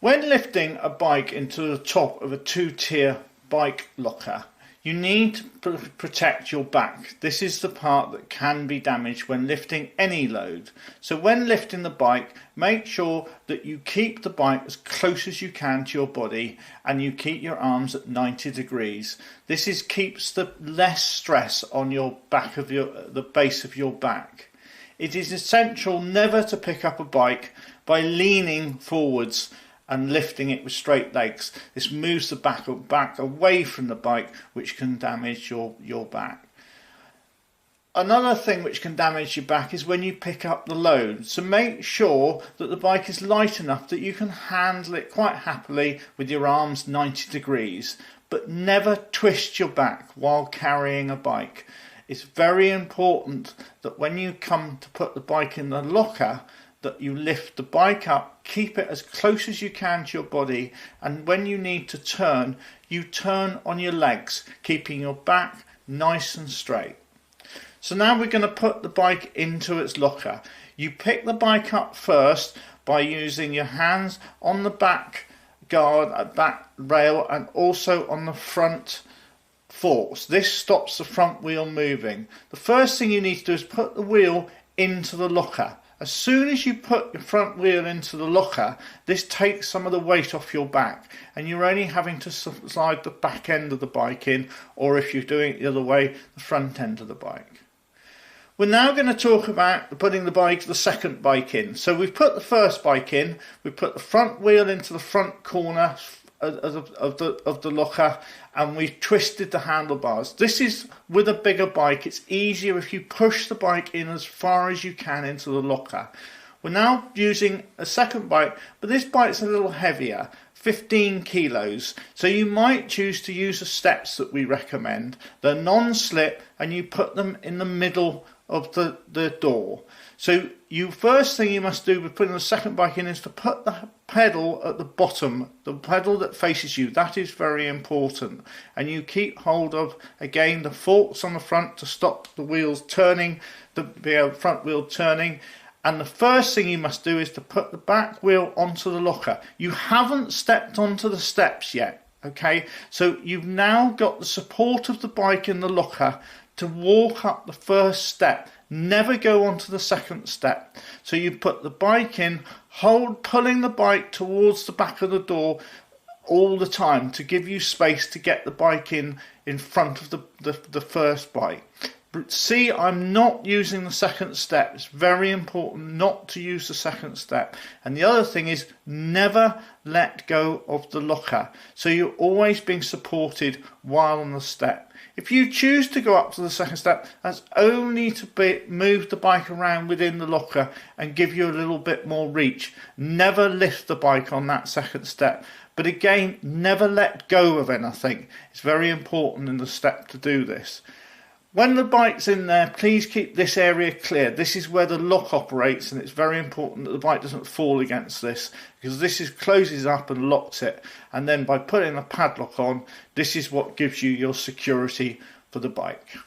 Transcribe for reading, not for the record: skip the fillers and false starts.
When lifting a bike into the top of a two-tier bike locker, you need to protect your back. This is the part that can be damaged when lifting any load. So when lifting the bike, make sure that you keep the bike as close as you can to your body and you keep your arms at 90 degrees. This keeps the less stress on your back of the base of your back. It is essential never to pick up a bike by leaning forwards and lifting it with straight legs. This moves the back away from the bike, which can damage your back. Another thing which can damage your back is when you pick up the load. So make sure that the bike is light enough that you can handle it quite happily with your arms 90 degrees, but never twist your back while carrying a bike. It's very important that when you come to put the bike in the locker, that you lift the bike up, keep it as close as you can to your body, and when you need to turn, you turn on your legs, keeping your back nice and straight. So now we're going to put the bike into its locker. You pick the bike up first by using your hands on the back guard, back rail, and also on the front forks. This stops the front wheel moving. The first thing you need to do is put the wheel into the locker. As soon as you put your front wheel into the locker, this takes some of the weight off your back, and you're only having to slide the back end of the bike in, or if you're doing it the other way, the front end of the bike. We're now going to talk about putting the second bike in. So we've put the first bike in, we've put the front wheel into the front corner of the locker, and we've twisted the handlebars. This is with a bigger bike. It's easier if you push the bike in as far as you can into the locker. We're now using a second bike, but this bike's a little heavier, 15 kilos. So you might choose to use the steps that we recommend. They're non-slip, and you put them in the middle of the door. So first thing you must do with putting the second bike in is to put the pedal at the bottom, the pedal that faces you. That is very important. And you keep hold of, again, the forks on the front to stop the wheels turning, the front wheel turning. And the first thing you must do is to put the back wheel onto the locker. You haven't stepped onto the steps yet, okay? So you've now got the support of the bike in the locker to walk up the first step. Never go onto the second step. So you put the bike in, pulling the bike towards the back of the door all the time to give you space to get the bike in front of the first bike. See, I'm not using the second step. It's very important not to use the second step. And the other thing is never let go of the locker. So you're always being supported while on the step. If you choose to go up to the second step, that's only to move the bike around within the locker and give you a little bit more reach. Never lift the bike on that second step. But again, never let go of anything. It's very important in the step to do this. When the bike's in there, please keep this area clear. This is where the lock operates, and it's very important that the bike doesn't fall against this, because this closes up and locks it. And then by putting a padlock on, this is what gives you your security for the bike.